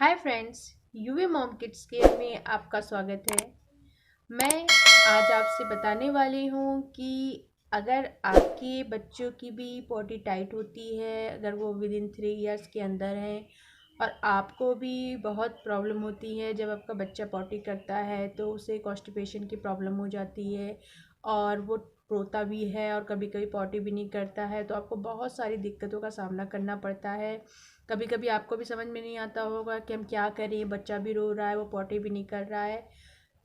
Hi friends, UV mom kids care में आपका स्वागत है। मैं आज आपसे बताने वाली हूँ कि अगर आपके बच्चों की भी पॉटी टाइट होती है, अगर वो विद इन 3 इयर्स के अंदर हैं और आपको भी बहुत प्रॉब्लम होती है जब आपका बच्चा पॉटी करता है तो उसे कॉन्स्टिपेशन की प्रॉब्लम हो जाती है और वो रोता भी है और कभी कभी पॉटी भी नहीं करता है, तो आपको बहुत सारी दिक्कतों का सामना करना पड़ता है। कभी कभी आपको भी समझ में नहीं आता होगा कि हम क्या करें, बच्चा भी रो रहा है, वो पॉटी भी नहीं कर रहा है।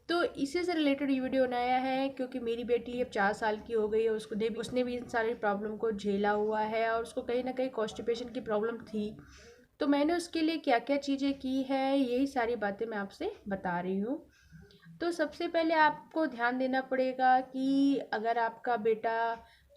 तो इसी से रिलेटेड ये वीडियो बनाया है क्योंकि मेरी बेटी अब 4 साल की हो गई है। उसने भी इन सारी प्रॉब्लम को झेला हुआ है और उसको कहीं ना कहीं कॉन्स्टिपेशन की प्रॉब्लम थी। तो मैंने उसके लिए क्या क्या चीज़ें की है, यही सारी बातें मैं आपसे बता रही हूँ। तो सबसे पहले आपको ध्यान देना पड़ेगा कि अगर आपका बेटा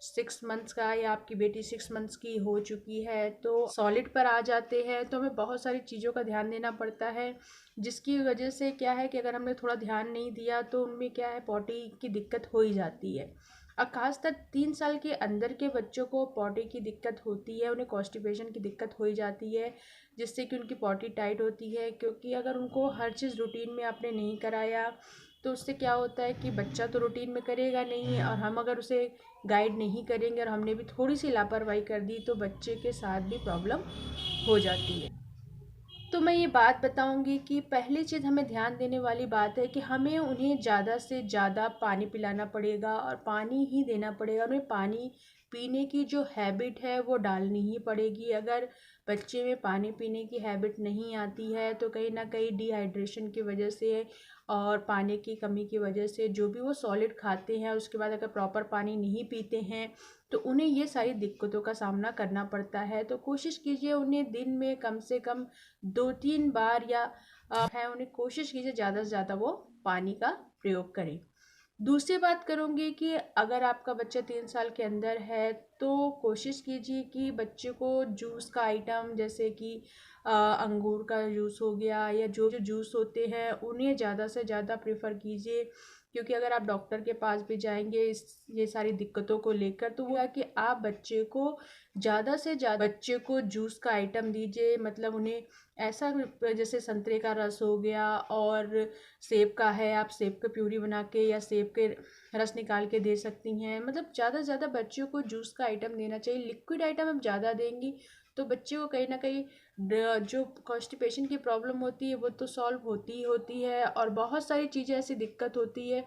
6 मंथ्स का या आपकी बेटी 6 मंथ्स की हो चुकी है तो सॉलिड पर आ जाते हैं, तो हमें बहुत सारी चीज़ों का ध्यान देना पड़ता है। जिसकी वजह से क्या है कि अगर हमने थोड़ा ध्यान नहीं दिया तो उनमें क्या है, पॉटी की दिक्कत हो ही जाती है। और खासकर 3 साल के अंदर के बच्चों को पॉटी की दिक्कत होती है, उन्हें कॉन्स्टिपेशन की दिक्कत हो ही जाती है, जिससे कि उनकी पॉटी टाइट होती है। क्योंकि अगर उनको हर चीज़ रूटीन में आपने नहीं कराया तो उससे क्या होता है कि बच्चा तो रूटीन में करेगा नहीं, और हम अगर उसे गाइड नहीं करेंगे और हमने भी थोड़ी सी लापरवाही कर दी तो बच्चे के साथ भी प्रॉब्लम हो जाती है। तो मैं ये बात बताऊंगी कि पहली चीज़ हमें ध्यान देने वाली बात है कि हमें उन्हें ज़्यादा से ज़्यादा पानी पिलाना पड़ेगा और पानी ही देना पड़ेगा। उन्हें पानी पीने की जो हैबिट है वो डालनी ही पड़ेगी। अगर बच्चे में पानी पीने की हैबिट नहीं आती है तो कहीं ना कहीं डिहाइड्रेशन की वजह से और पानी की कमी की वजह से जो भी वो सॉलिड खाते हैं उसके बाद अगर प्रॉपर पानी नहीं पीते हैं तो उन्हें ये सारी दिक्कतों का सामना करना पड़ता है। तो कोशिश कीजिए उन्हें दिन में कम से कम 2-3 बार या है उन्हें कोशिश कीजिए ज़्यादा से ज़्यादा वो पानी का प्रयोग करें। दूसरी बात करूँगी कि अगर आपका बच्चा 3 साल के अंदर है तो कोशिश कीजिए कि बच्चे को जूस का आइटम जैसे कि अंगूर का जूस हो गया या जो जो जूस होते हैं उन्हें ज़्यादा से ज़्यादा प्रेफर कीजिए। क्योंकि अगर आप डॉक्टर के पास भी जाएंगे ये सारी दिक्कतों को लेकर तो वो है कि आप बच्चे को ज़्यादा से ज़्यादा बच्चे को जूस का आइटम दीजिए। मतलब उन्हें ऐसा जैसे संतरे का रस हो गया और सेब का है, आप सेब का प्यूरी बना के या सेब के रस निकाल के दे सकती हैं। मतलब ज़्यादा से ज़्यादा बच्चों को जूस का आइटम देना चाहिए। लिक्विड आइटम आप ज़्यादा देंगी तो बच्चे को कहीं ना कहीं जो कॉन्स्टिपेशन की प्रॉब्लम होती है वो तो सॉल्व होती ही होती है, और बहुत सारी चीज़ें ऐसी दिक्कत होती है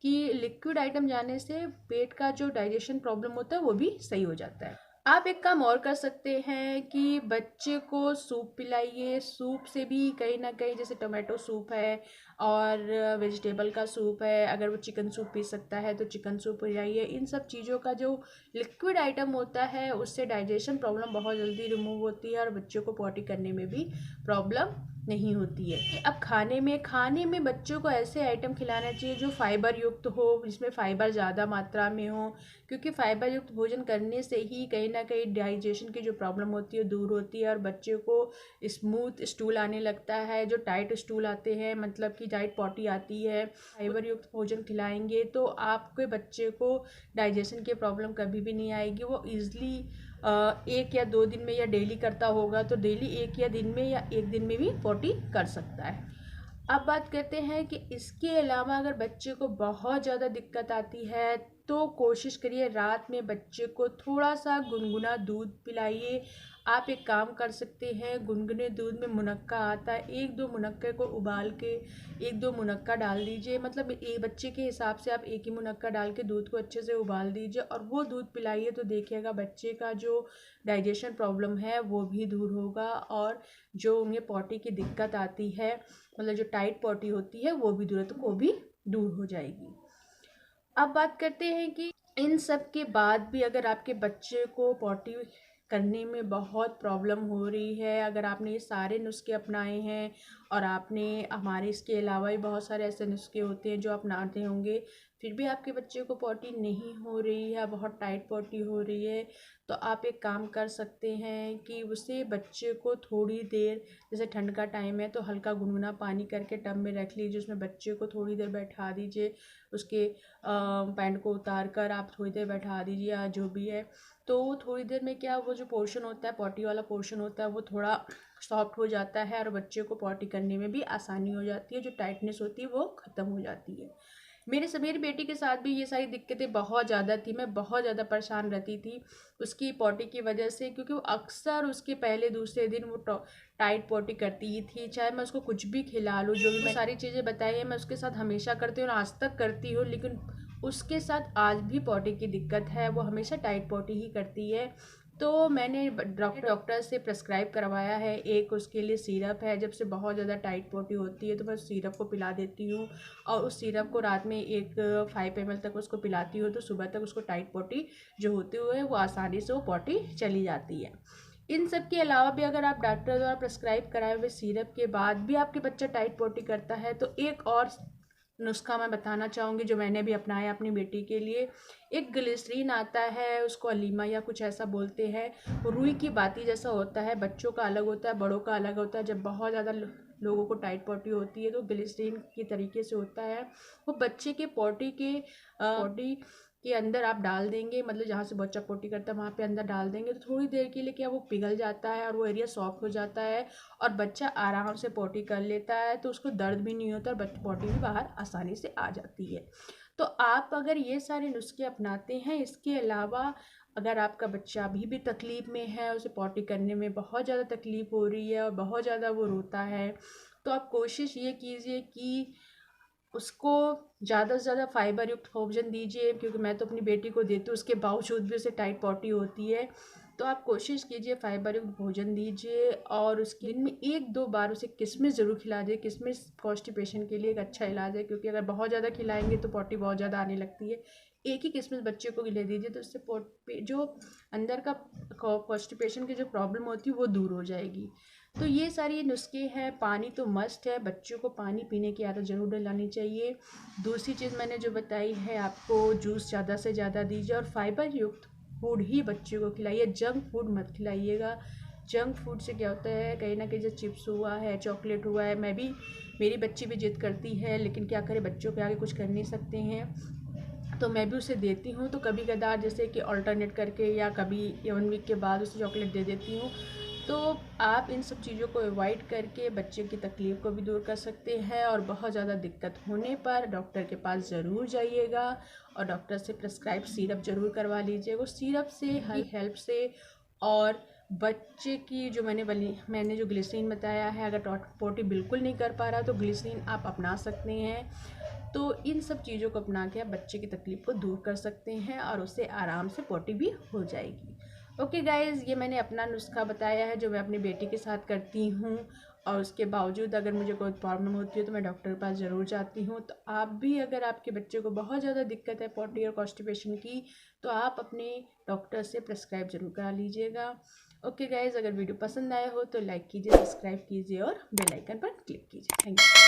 कि लिक्विड आइटम जाने से पेट का जो डाइजेशन प्रॉब्लम होता है वो भी सही हो जाता है। आप एक काम और कर सकते हैं कि बच्चे को सूप पिलाइए। सूप से भी कहीं ना कहीं, जैसे टोमेटो सूप है और वेजिटेबल का सूप है, अगर वो चिकन सूप पी सकता है तो चिकन सूप पिलाइए। इन सब चीज़ों का जो लिक्विड आइटम होता है उससे डाइजेशन प्रॉब्लम बहुत जल्दी रिमूव होती है और बच्चों को पॉटी करने में भी प्रॉब्लम नहीं होती है। अब खाने में बच्चों को ऐसे आइटम खिलाना चाहिए जो फाइबर युक्त हो, जिसमें फाइबर ज़्यादा मात्रा में हो। क्योंकि फाइबर युक्त भोजन करने से ही कहीं ना कहीं डाइजेशन की जो प्रॉब्लम होती है दूर होती है और बच्चे को स्मूथ स्टूल आने लगता है। जो टाइट स्टूल आते हैं, मतलब कि टाइट पॉटी आती है। फाइबर युक्त भोजन खिलाएंगे तो आपके बच्चे को डाइजेशन की प्रॉब्लम कभी भी नहीं आएगी। वो ईज़िली 1 या 2 दिन में या डेली करता होगा तो डेली 1 दिन में या 1 दिन में भी पॉटी कर सकता है। अब बात करते हैं कि इसके अलावा अगर बच्चे को बहुत ज़्यादा दिक्कत आती है तो कोशिश करिए रात में बच्चे को थोड़ा सा गुनगुना दूध पिलाइए। आप एक काम कर सकते हैं, गुनगुने दूध में मुनक्का आता है, 1-2 मुनक्के को उबाल के 1-2 मुनक्का डाल दीजिए। मतलब एक बच्चे के हिसाब से आप एक ही मुनक्का डाल के दूध को अच्छे से उबाल दीजिए और वो दूध पिलाइए। तो देखिएगा बच्चे का जो डाइजेशन प्रॉब्लम है वो भी दूर होगा और जो उन्हें पॉटी की दिक्कत आती है, मतलब जो टाइट पॉटी होती है वो भी दूर को भी दूर हो जाएगी। अब बात करते हैं कि इन सब के बाद भी अगर आपके बच्चे को पॉटी करने में बहुत प्रॉब्लम हो रही है, अगर आपने ये सारे नुस्खे अपनाए हैं और आपने हमारे इसके अलावा भी बहुत सारे ऐसे नुस्खे होते हैं जो अपनाते होंगे, फिर भी आपके बच्चे को पॉटी नहीं हो रही है, बहुत टाइट पॉटी हो रही है, तो आप एक काम कर सकते हैं कि उसे बच्चे को थोड़ी देर, जैसे ठंड का टाइम है तो हल्का गुनगुना पानी करके टब में रख लीजिए, उसमें बच्चे को थोड़ी देर बैठा दीजिए। उसके पैंट को उतार कर आप थोड़ी देर बैठा दीजिए या जो भी है, तो थोड़ी देर में क्या, वो जो पोर्शन होता है, पॉटी वाला पोर्शन होता है, वो थोड़ा सॉफ्ट हो जाता है और बच्चे को पॉटी करने में भी आसानी हो जाती है, जो टाइटनेस होती है वो ख़त्म हो जाती है। मेरी बेटी के साथ भी ये सारी दिक्कतें बहुत ज़्यादा थी। मैं बहुत ज़्यादा परेशान रहती थी उसकी पॉटी की वजह से, क्योंकि वो अक्सर उसके पहले दूसरे दिन वो टाइट पॉटी करती ही थी। चाहे मैं उसको कुछ भी खिला लूँ, जो भी मैं सारी चीज़ें बताई है मैं उसके साथ हमेशा करती हूँ और आज तक करती हूँ, लेकिन उसके साथ आज भी पॉटी की दिक्कत है। वो हमेशा टाइट पॉटी ही करती है। तो मैंने डॉक्टर से प्रेस्क्राइब करवाया है, एक उसके लिए सिरप है। जब से बहुत ज़्यादा टाइट पॉटी होती है तो मैं उस सिरप को पिला देती हूँ, और उस सिरप को रात में 5 ml तक उसको पिलाती हूँ, तो सुबह तक उसको टाइट पॉटी जो होती है वो आसानी से वो पॉटी चली जाती है। इन सब के अलावा भी अगर आप डॉक्टर द्वारा प्रेस्क्राइब कराए हुए सिरप के बाद भी आपके बच्चा टाइट पॉटी करता है, तो एक और नुस्खा मैं बताना चाहूँगी जो मैंने भी अपनाया अपनी बेटी के लिए। एक ग्लिसरीन आता है, उसको अलीमा या कुछ ऐसा बोलते हैं। वो रुई की बाती जैसा होता है, बच्चों का अलग होता है, बड़ों का अलग होता है। जब बहुत ज़्यादा लोगों को टाइट पॉटी होती है तो ग्लिसरीन की तरीके से होता है। वो बच्चे के पॉटी के अंदर आप डाल देंगे, मतलब जहाँ से बच्चा पॉटी करता है वहाँ पे अंदर डाल देंगे, तो थोड़ी देर के लिए क्या वो पिघल जाता है और वो एरिया सॉफ्ट हो जाता है और बच्चा आराम से पॉटी कर लेता है। तो उसको दर्द भी नहीं होता और पॉटी भी बाहर आसानी से आ जाती है। तो आप अगर ये सारे नुस्खे अपनाते हैं, इसके अलावा अगर आपका बच्चा अभी भी तकलीफ़ में है, उसे पॉटी करने में बहुत ज़्यादा तकलीफ़ हो रही है और बहुत ज़्यादा वो रोता है, तो आप कोशिश ये कीजिए कि उसको ज़्यादा से ज़्यादा फाइबर युक्त भोजन दीजिए, क्योंकि मैं तो अपनी बेटी को देती हूँ, उसके बावजूद भी उसे टाइट पॉटी होती है। तो आप कोशिश कीजिए फाइबर युक्त भोजन दीजिए, और उसके दिन में 1-2 बार उसे किशमिश ज़रूर खिला दें। किशमिश कॉन्स्टिपेशन के लिए एक अच्छा इलाज है, क्योंकि अगर बहुत ज़्यादा खिलाएंगे तो पॉटी बहुत ज़्यादा आने लगती है। एक ही किशमिश बच्चे को खिला दीजिए, तो उससे जो अंदर का कॉन्स्टिपेशन की जो प्रॉब्लम होती है वो दूर हो जाएगी। तो ये सारी नुस्खे हैं। पानी तो मस्ट है, बच्चों को पानी पीने की आदत ज़रूर डलानी चाहिए। दूसरी चीज़ मैंने जो बताई है आपको, जूस ज़्यादा से ज़्यादा दीजिए और फाइबर युक्त फूड ही बच्चे को खिलाइए, जंक फूड मत खिलाइएगा। जंक फूड से क्या होता है, कहीं ना कहीं जो चिप्स हुआ है, चॉकलेट हुआ है, मेरी बच्ची भी जिद करती है, लेकिन क्या करें, बच्चों के आगे कुछ कर नहीं सकते हैं। तो मैं भी उसे देती हूँ, तो कभी कदार जैसे कि अल्टरनेट करके या कभी 1 वीक के बाद उसे चॉकलेट दे देती हूँ। तो आप इन सब चीज़ों को अवॉइड करके बच्चे की तकलीफ़ को भी दूर कर सकते हैं, और बहुत ज़्यादा दिक्कत होने पर डॉक्टर के पास ज़रूर जाइएगा और डॉक्टर से प्रेस्क्राइब सिरप ज़रूर करवा लीजिएगा। उस सिरप से ही हेल्प से, और बच्चे की जो मैंने जो ग्लिसरीन बताया है, अगर पॉटी बिल्कुल नहीं कर पा रहा तो ग्लिसरीन आप अपना सकते हैं। तो इन सब चीज़ों को अपना के आप बच्चे की तकलीफ़ को दूर कर सकते हैं और उससे आराम से पॉटी भी हो जाएगी। ओके गाइज़, ये मैंने अपना नुस्खा बताया है जो मैं अपनी बेटी के साथ करती हूँ, और उसके बावजूद अगर मुझे कोई प्रॉब्लम होती है तो मैं डॉक्टर के पास ज़रूर जाती हूँ। तो आप भी, अगर आपके बच्चे को बहुत ज़्यादा दिक्कत है पॉटी और कॉन्स्टिपेशन की, तो आप अपने डॉक्टर से प्रेस्क्राइब ज़रूर करा लीजिएगा। ओके गाइज़, अगर वीडियो पसंद आया हो तो लाइक कीजिए, सब्सक्राइब कीजिए और बेल आइकन पर क्लिक कीजिए। Thank you.